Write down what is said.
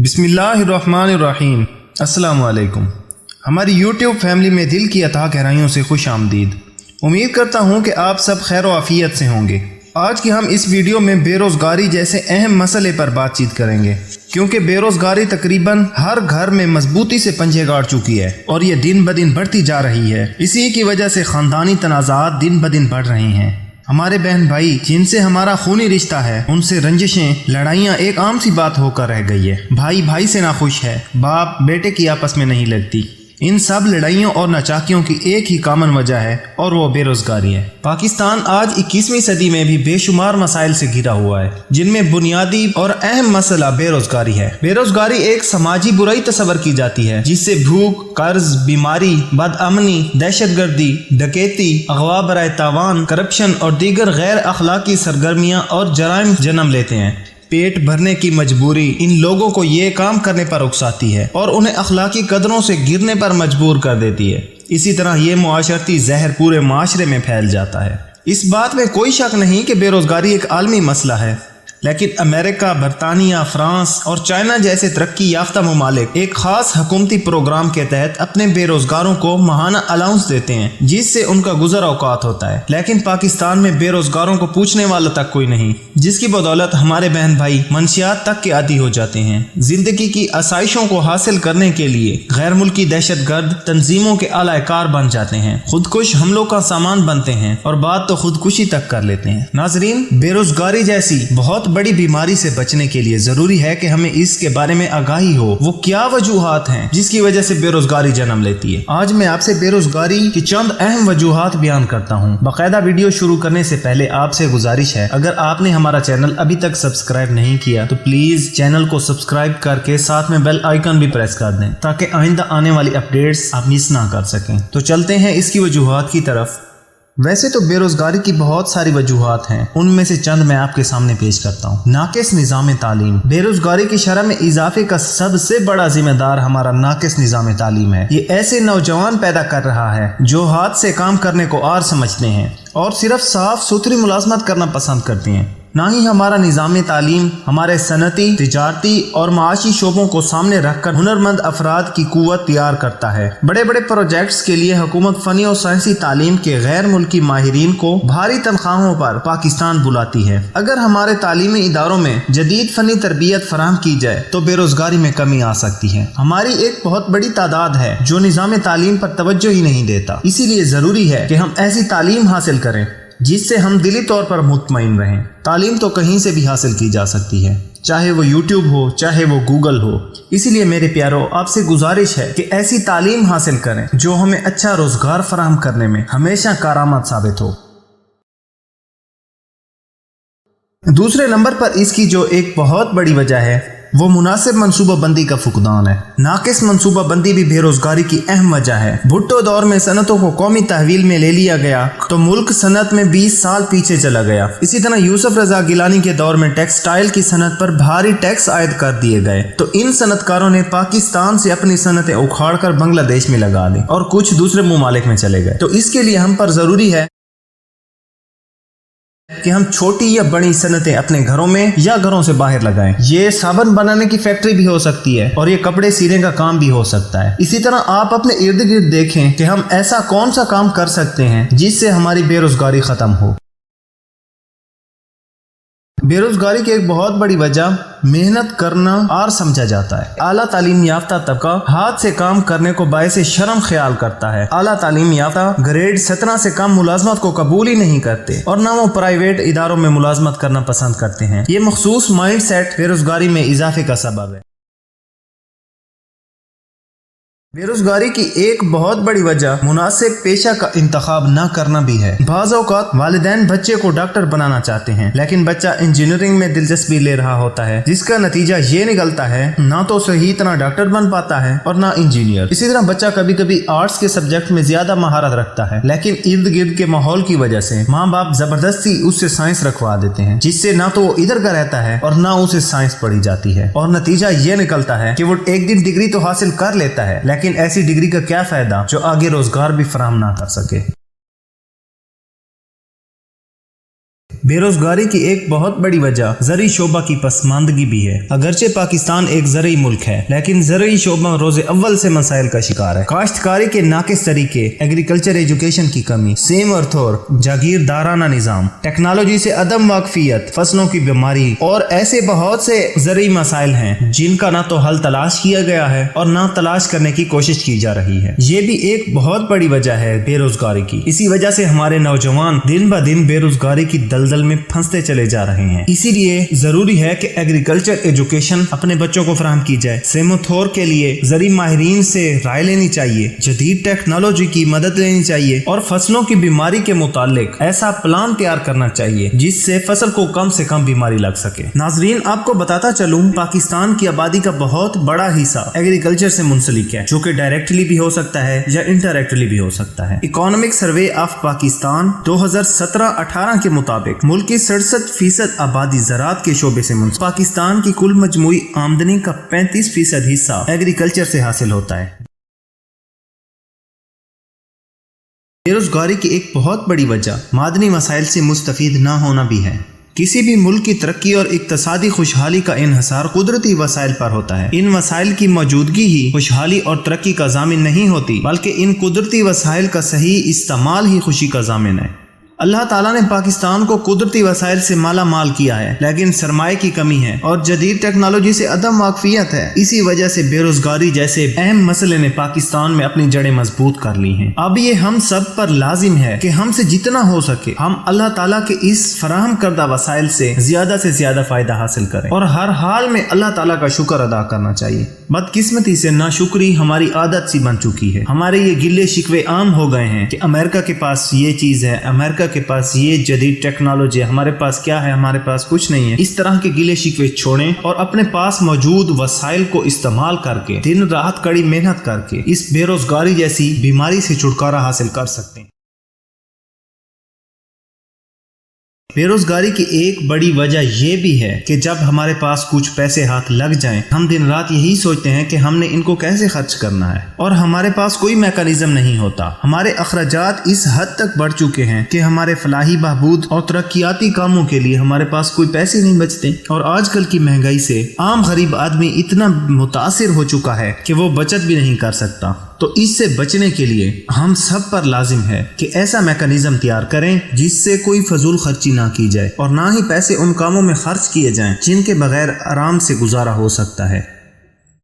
बिस्मिल्लाहिर्रहमानिर्रहीम। अस्सलाम वालेकुम। हमारी यूट्यूब फैमिली में दिल की अता गहराइयों से खुश आमदीद। उम्मीद करता हूँ कि आप सब खैर व आफियत से होंगे। आज की हम इस वीडियो में बेरोज़गारी जैसे अहम मसले पर बातचीत करेंगे, क्योंकि बेरोज़गारी तकरीबन हर घर में मजबूती से पंजे गाड़ चुकी है और ये दिन ब दिन बढ़ती जा रही है। इसी की वजह से ख़ानदानी तनाज़ात दिन ब दिन बढ़ रहे हैं। हमारे बहन भाई जिनसे हमारा खूनी रिश्ता है, उनसे रंजिशें, लड़ाइयाँ एक आम सी बात होकर रह गई है। भाई भाई से नाखुश है, बाप बेटे की आपस में नहीं लगती। इन सब लड़ाइयों और नाचाकियों की एक ही कॉमन वजह है और वो बेरोज़गारी है। पाकिस्तान आज 21वीं सदी में भी बेशुमार मसाइल से घिरा हुआ है, जिनमें बुनियादी और अहम मसला बेरोज़गारी है। बेरोज़गारी एक समाजी बुराई तस्वर की जाती है, जिससे भूख, कर्ज, बीमारी, बदअमनी, दहशतगर्दी, डकैती, अगवा बराए तावान, करप्शन और दीगर गैर अखलाकी सरगर्मियाँ और जराइम जन्म लेते हैं। पेट भरने की मजबूरी इन लोगों को ये काम करने पर उकसाती है और उन्हें अखलाकी कदरों से गिरने पर मजबूर कर देती है। इसी तरह ये मुआशरती जहर पूरे माशरे में फैल जाता है। इस बात में कोई शक नहीं कि बेरोज़गारी एक आलमी मसला है, लेकिन अमेरिका, बरतानिया, फ्रांस और चाइना जैसे तरक्की याफ्ता ममालिक एक खास हुकूमती प्रोग्राम के तहत अपने बेरोजगारों को माहाना अलाउंस देते हैं, जिससे उनका गुजर औकात होता है। लेकिन पाकिस्तान में बेरोजगारों को पूछने वाला तक कोई नहीं, जिसकी बदौलत हमारे बहन भाई मंशियात तक के आदी हो जाते हैं। जिंदगी की आसाइशों को हासिल करने के लिए गैर मुल्की दहशतगर्द तंजीमों के आलाकार बन जाते हैं, खुदकुश हमलों का सामान बनते हैं और बात तो खुदकुशी तक कर लेते हैं। नाजरीन, बेरोजगारी जैसी बहुत बड़ी बीमारी से बचने के लिए जरूरी है कि हमें इसके बारे में आगाही हो। वो क्या वजूहात हैं जिसकी वजह से बेरोजगारी जन्म लेती है। आज मैं आपसे बेरोजगारी की चंद अहम वजूहात बयान करता हूँ। बाकायदा वीडियो शुरू करने से पहले आपसे गुजारिश है, अगर आपने हमारा चैनल अभी तक सब्सक्राइब नहीं किया तो प्लीज चैनल को सब्सक्राइब करके साथ में बेल आइकन भी प्रेस कर दें, ताकि आइंदा आने वाली अपडेट्स आप मिस ना कर सकें। तो चलते हैं इसकी वजूहात की तरफ। वैसे तो बेरोजगारी की बहुत सारी वजूहात हैं, उनमें से चंद मैं आपके सामने पेश करता हूँ। नाकिस निज़ाम तालीम। बेरोजगारी की शरह में इजाफे का सबसे बड़ा जिम्मेदार हमारा नाकिस निज़ाम तालीम है। ये ऐसे नौजवान पैदा कर रहा है जो हाथ से काम करने को आर समझते हैं और सिर्फ साफ सुथरी मुलाजमत करना पसंद करते हैं। ना ही हमारा निज़ाम तालीम हमारे सनती, तिजारती और माशी शोबों को सामने रखकर हुनरमंद अफराद की कुव्वत तैयार करता है। बड़े बड़े प्रोजेक्ट्स के लिए हुकूमत फनी और साइंसी तालीम के गैर मुल्की माहिरीन को भारी तनख्वाहों पर पाकिस्तान बुलाती है। अगर हमारे तालीमी इदारों में जदीद फनी तरबियत फराहम की जाए तो बेरोजगारी में कमी आ सकती है। हमारी एक बहुत बड़ी तादाद है जो निज़ाम तालीम पर तवज्जो ही नहीं देता। इसीलिए जरूरी है कि हम ऐसी तालीम हासिल करें जिससे हम दिली तौर पर मुतमईन रहें। तालीम तो कहीं से भी हासिल की जा सकती है, चाहे वो यूट्यूब हो, चाहे वो गूगल हो। इसीलिए मेरे प्यारों, आपसे गुजारिश है कि ऐसी तालीम हासिल करें जो हमें अच्छा रोजगार फराहम करने में हमेशा कारआमद साबित हो। दूसरे नंबर पर इसकी जो एक बहुत बड़ी वजह है वो मुनासिब मनसूबा बंदी का फुकदान है। नाकिस मनसूबा बंदी भी बेरोजगारी की अहम वजह है। भुट्टो दौर में सनतों को कौमी तहवील में ले लिया गया तो मुल्क सनत में 20 साल पीछे चला गया। इसी तरह यूसुफ रजा गिलानी के दौर में टेक्सटाइल की सनत पर भारी टैक्स आयद कर दिए गए तो इन सनतकारों ने पाकिस्तान से अपनी सनतें उखाड़ कर बांग्लादेश में लगा दी और कुछ दूसरे ममालिक में चले गए। तो इसके लिए हम पर जरूरी है कि हम छोटी या बड़ी सनतें अपने घरों में या घरों से बाहर लगाएं। ये साबुन बनाने की फैक्ट्री भी हो सकती है और ये कपड़े सीने का काम भी हो सकता है। इसी तरह आप अपने इर्द गिर्द देखें कि हम ऐसा कौन सा काम कर सकते हैं जिससे हमारी बेरोजगारी खत्म हो। बेरोजगारी की एक बहुत बड़ी वजह मेहनत करना आर समझा जाता है। आला तालीम याफ्ता तबका हाथ से काम करने को बायस शर्म ख्याल करता है। आला तालीम याफ्ता ग्रेड 17 से कम मुलाजमत को कबूल ही नहीं करते और ना वो प्राइवेट इदारों में मुलाजमत करना पसंद करते हैं। ये मखसूस माइंड सेट बेरोजगारी में इजाफे का सबब है। बेरोजगारी की एक बहुत बड़ी वजह मुनासिब पेशा का इंतखाब न करना भी है। बाज़ औक़ात वालिदैन बच्चे को डॉक्टर बनाना चाहते हैं, लेकिन बच्चा इंजीनियरिंग में दिलचस्पी ले रहा होता है, जिसका नतीजा ये निकलता है ना तो सही तरह डॉक्टर बन पाता है और ना इंजीनियर। इसी तरह बच्चा कभी कभी आर्ट्स के सब्जेक्ट में ज्यादा महारत रखता है, लेकिन इर्द गिर्द के माहौल की वजह से माँ बाप जबरदस्ती उससे साइंस रखवा देते हैं, जिससे ना तो वो इधर का रहता है और ना उसे साइंस पढ़ी जाती है। और नतीजा ये निकलता है कि वो एक दिन डिग्री तो हासिल कर लेता है, लेकिन ऐसी डिग्री का क्या फायदा जो आगे रोजगार भी फराहम ना कर सके। بے روزگاری کی ایک بہت بڑی وجہ زرعی شعبہ کی پسماندگی بھی ہے۔ اگرچہ پاکستان ایک زرعی ملک ہے لیکن زرعی شعبہ روز اول سے مسائل کا شکار ہے۔ کاشتکاری کے ناقص طریقے، ایگریکلچر ایجوکیشن کی کمی، سیم اور تھور، جاگیردارانہ نظام، ٹیکنالوجی سے عدم واقفیت، فصلوں کی بیماری اور ایسے بہت سے زرعی مسائل ہیں جن کا نہ تو حل تلاش کیا گیا ہے اور نہ تلاش کرنے کی کوشش کی جا رہی ہے۔ یہ بھی ایک بہت بڑی وجہ ہے بے روزگاری کی۔ اسی وجہ سے ہمارے نوجوان دن بہ دن بے روزگاری کی دلدل میں پھنستے چلے جا رہے ہیں۔ اسی لیے ضروری ہے کہ ایگریکلچر ایجوکیشن اپنے بچوں کو فراہم کی جائے۔ سیموتھور کے لیے زرعی ماہرین سے رائے لینی چاہیے، جدید ٹیکنالوجی کی مدد لینی چاہیے اور فصلوں کی بیماری کے متعلق ایسا پلان تیار کرنا چاہیے جس سے فصل کو کم سے کم بیماری لگ سکے۔ ناظرین، آپ کو بتاتا چلوں، پاکستان کی آبادی کا بہت بڑا حصہ ایگریکلچر سے منسلک ہے، جو کہ ڈائریکٹلی بھی ہو سکتا ہے یا انڈائریکٹلی بھی ہو سکتا ہے۔ اکانومک سروے آف پاکستان 2017-18 کے مطابق ملک کی 67% آبادی زراعت کے شعبے سے منسلک۔ پاکستان کی کل مجموعی آمدنی کا 35% حصہ ایگریکلچر سے حاصل ہوتا ہے۔ بے روزگاری کی ایک بہت بڑی وجہ معدنی وسائل سے مستفید نہ ہونا بھی ہے۔ کسی بھی ملک کی ترقی اور اقتصادی خوشحالی کا انحصار قدرتی وسائل پر ہوتا ہے۔ ان وسائل کی موجودگی ہی خوشحالی اور ترقی کا ضامن نہیں ہوتی، بلکہ ان قدرتی وسائل کا صحیح استعمال ہی خوشی کا ضامن ہے۔ اللہ تعالیٰ نے پاکستان کو قدرتی وسائل سے مالا مال کیا ہے، لیکن سرمایہ کی کمی ہے اور جدید ٹیکنالوجی سے عدم واقفیت ہے۔ اسی وجہ سے بے روزگاری جیسے اہم مسئلے نے پاکستان میں اپنی جڑیں مضبوط کر لی ہیں۔ اب یہ ہم سب پر لازم ہے کہ ہم سے جتنا ہو سکے ہم اللہ تعالیٰ کے اس فراہم کردہ وسائل سے زیادہ فائدہ حاصل کریں اور ہر حال میں اللہ تعالیٰ کا شکر ادا کرنا چاہیے۔ بدقسمتی سے ناشکری ہماری عادت سی بن چکی ہے۔ ہمارے یہ گلے شکوے عام ہو گئے ہیں کہ امریکہ کے پاس یہ چیز ہے، امریکہ کے پاس یہ جدید ٹیکنالوجی ہے، ہمارے پاس کیا ہے، ہمارے پاس کچھ نہیں ہے۔ اس طرح کے گلے شکوے چھوڑیں اور اپنے پاس موجود وسائل کو استعمال کر کے دن رات کڑی محنت کر کے اس بے روزگاری جیسی بیماری سے چھٹکارا حاصل کر سکتے ہیں۔ بے روزگاری کی ایک بڑی وجہ یہ بھی ہے کہ جب ہمارے پاس کچھ پیسے ہاتھ لگ جائیں ہم دن رات یہی سوچتے ہیں کہ ہم نے ان کو کیسے خرچ کرنا ہے اور ہمارے پاس کوئی میکانزم نہیں ہوتا۔ ہمارے اخراجات اس حد تک بڑھ چکے ہیں کہ ہمارے فلاحی بہبود اور ترقیاتی کاموں کے لیے ہمارے پاس کوئی پیسے نہیں بچتے، اور آج کل کی مہنگائی سے عام غریب آدمی اتنا متاثر ہو چکا ہے کہ وہ بچت بھی نہیں کر سکتا۔ تو اس سے بچنے کے لیے ہم سب پر لازم ہے کہ ایسا میکانزم تیار کریں جس سے کوئی فضول خرچی نہ کی جائے اور نہ ہی پیسے ان کاموں میں خرچ کیے جائیں جن کے بغیر آرام سے گزارا ہو سکتا ہے۔